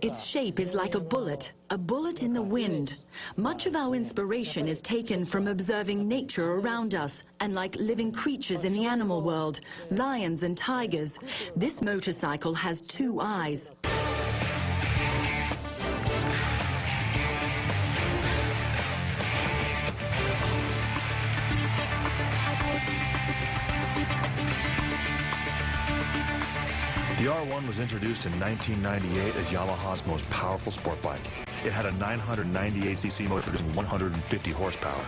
Its shape is like a bullet in the wind. Much of our inspiration is taken from observing nature around us and like living creatures in the animal world, lions and tigers. This motorcycle has two eyes. The R1 was introduced in 1998 as Yamaha's most powerful sport bike. It had a 998cc motor producing 150 horsepower.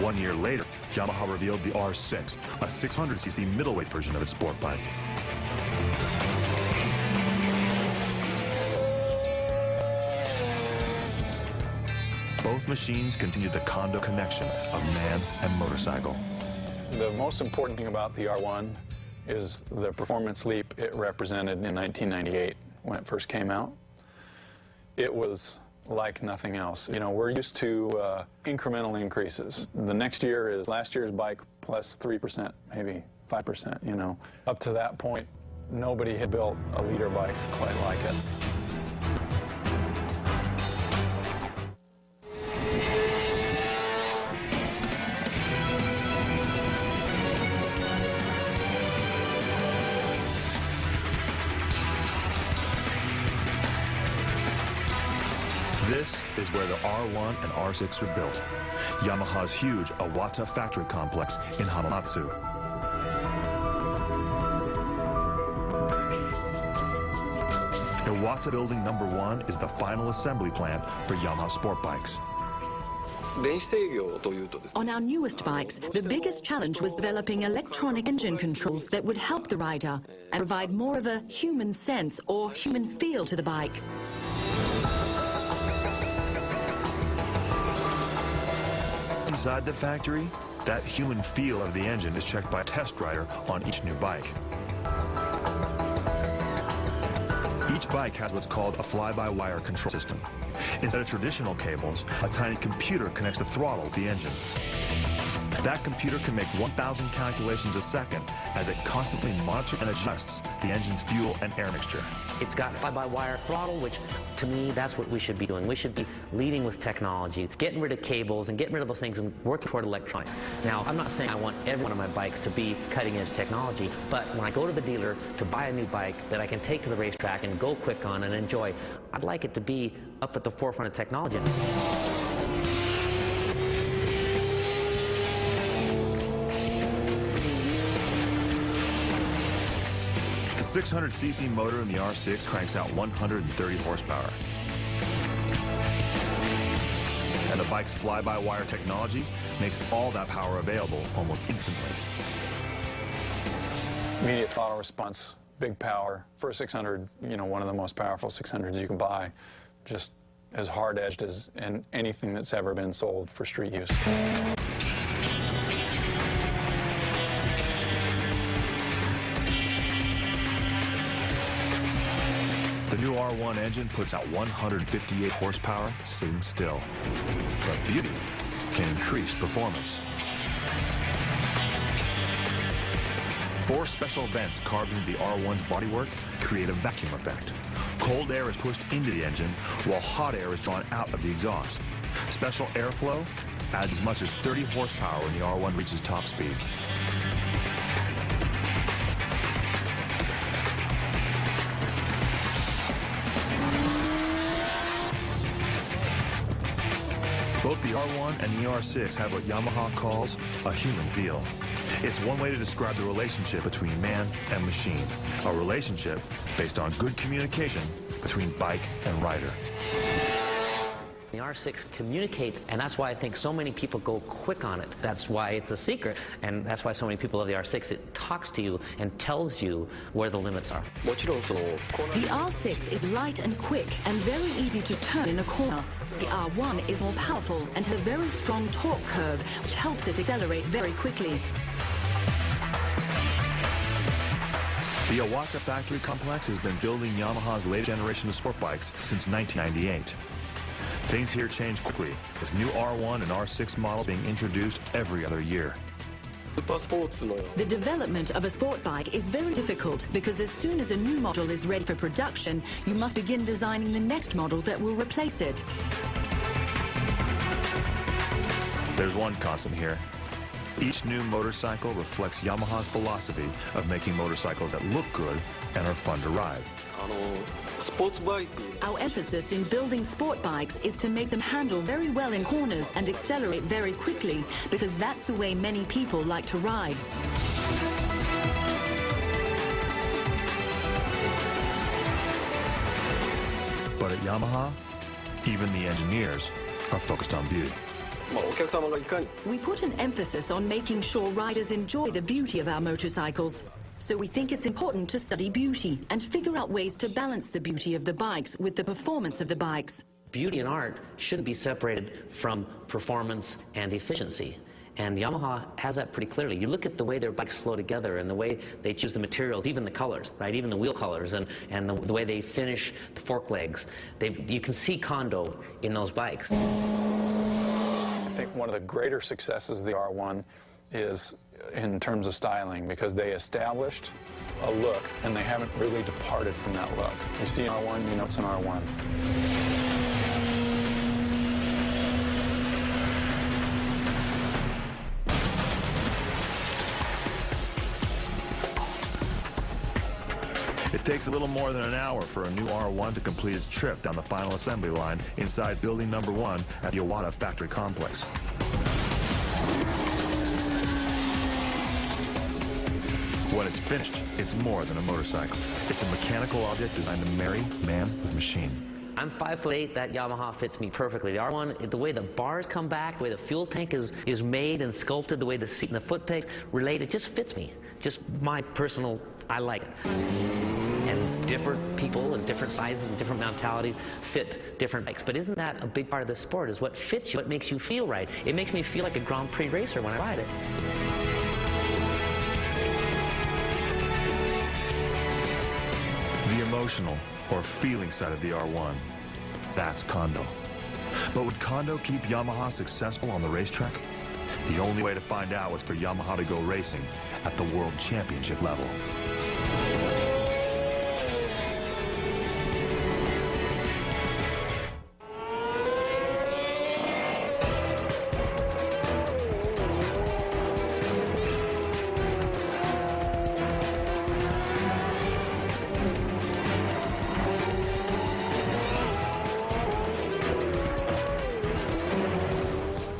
One year later, Yamaha revealed the R6, a 600cc middleweight version of its sport bike. Both machines continued the Kondo connection of man and motorcycle. The most important thing about the R1 is the performance leap it represented in 1998 when it first came out. It was like nothing else. You know, we're used to incremental increases. The next year is last year's bike plus 3%, maybe 5%, you know. Up to that point, nobody had built a leader bike quite like it. This is where the R1 and R6 are built. Yamaha's huge Iwata factory complex in Hamamatsu. Iwata Building Number 1 is the final assembly plant for Yamaha sport bikes. On our newest bikes, the biggest challenge was developing electronic engine controls that would help the rider and provide more of a human sense or human feel to the bike. Inside the factory, that human feel of the engine is checked by a test rider on each new bike. Each bike has what's called a fly-by-wire control system. Instead of traditional cables, a tiny computer connects the throttle to the engine. That computer can make 1,000 calculations a second as it constantly monitors and adjusts the engine's fuel and air mixture. It's got fly-by-wire throttle, which to me, that's what we should be doing. We should be leading with technology, getting rid of cables and getting rid of those things and working toward electronics. Now, I'm not saying I want every one of my bikes to be cutting-edge technology, but when I go to the dealer to buy a new bike that I can take to the racetrack and go quick on and enjoy, I'd like it to be up at the forefront of technology. The 600cc motor in the R6 cranks out 130 horsepower. And the bike's fly-by-wire technology makes all that power available almost instantly. Immediate throttle response, big power. For a 600, you know, one of the most powerful 600s you can buy. Just as hard-edged as in anything that's ever been sold for street use. The new R1 engine puts out 158 horsepower sitting still. But beauty can increase performance. 4 special vents carved into the R1's bodywork create a vacuum effect. Cold air is pushed into the engine while hot air is drawn out of the exhaust. Special airflow adds as much as 30 horsepower when the R1 reaches top speed. Both the R1 and the R6 have what Yamaha calls a human feel. It's one way to describe the relationship between man and machine, a relationship based on good communication between bike and rider. The R6 communicates, and that's why I think so many people go quick on it. That's why it's a secret, and that's why so many people love the R6. It talks to you and tells you where the limits are. The R6 is light and quick and very easy to turn in a corner. The R1 is more powerful and has a very strong torque curve, which helps it accelerate very quickly. The Iwata factory complex has been building Yamaha's latest generation of sport bikes since 1998. Things here change quickly, with new R1 and R6 models being introduced every other year. The development of a sport bike is very difficult because as soon as a new model is ready for production, you must begin designing the next model that will replace it. There's one constant here. Each new motorcycle reflects Yamaha's philosophy of making motorcycles that look good and are fun to ride. Our emphasis in building sport bikes is to make them handle very well in corners and accelerate very quickly, because that's the way many people like to ride. But at Yamaha, even the engineers are focused on beauty. We put an emphasis on making sure riders enjoy the beauty of our motorcycles. So we think it's important to study beauty and figure out ways to balance the beauty of the bikes with the performance of the bikes. Beauty and art shouldn't be separated from performance and efficiency. And Yamaha has that pretty clearly. You look at the way their bikes flow together and the way they choose the materials, even the colors, right? Even the wheel colors and the way they finish the fork legs. You can see Kondo in those bikes. I think one of the greater successes of the R1 is in terms of styling, because they established a look and they haven't really departed from that look. You see an R1, you know it's an R1. It takes a little more than an hour for a new R1 to complete its trip down the final assembly line inside building number 1 at the Iwata factory complex. When it's finished, it's more than a motorcycle. It's a mechanical object designed to marry man with machine. I'm 5'8", that Yamaha fits me perfectly. The R1, the way the bars come back, the way the fuel tank is made and sculpted, the way the seat and the foot pegs relate, it just fits me. Just my personal, I like it. And different people and different sizes and different mentalities fit different bikes. But isn't that a big part of the sport, is what fits you, what makes you feel right? It makes me feel like a Grand Prix racer when I ride it. The emotional or feeling side of the R1, that's Kondo. But would Kondo keep Yamaha successful on the racetrack? The only way to find out was for Yamaha to go racing at the World Championship level.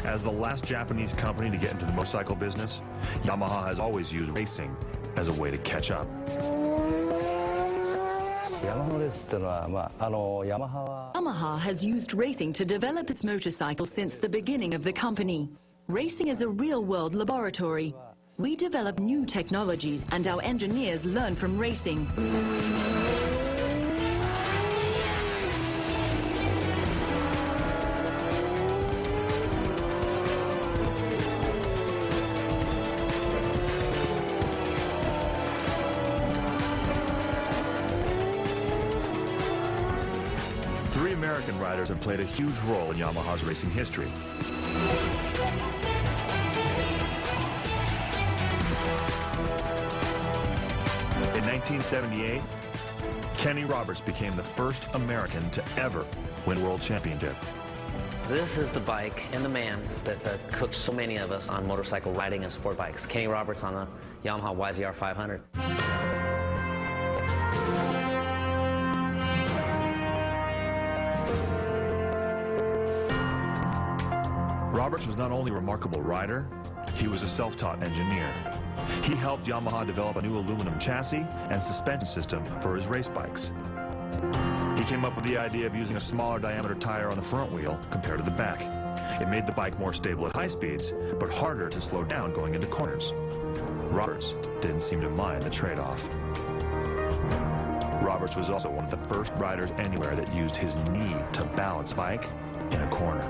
As the last Japanese company to get into the motorcycle business, Yamaha has always used racing as a way to catch up. Yamaha has used racing to develop its motorcycle since the beginning of the company. Racing is a real-world laboratory. We develop new technologies and our engineers learn from racing. Three American riders have played a huge role in Yamaha's racing history. In 1978, Kenny Roberts became the first American to ever win a world championship. This is the bike and the man that coached so many of us on motorcycle riding and sport bikes. Kenny Roberts on a Yamaha YZR 500. Roberts was not only a remarkable rider, he was a self-taught engineer. He helped Yamaha develop a new aluminum chassis and suspension system for his race bikes. He came up with the idea of using a smaller diameter tire on the front wheel compared to the back. It made the bike more stable at high speeds, but harder to slow down going into corners. Roberts didn't seem to mind the trade-off. Roberts was also one of the first riders anywhere that used his knee to balance a bike in a corner.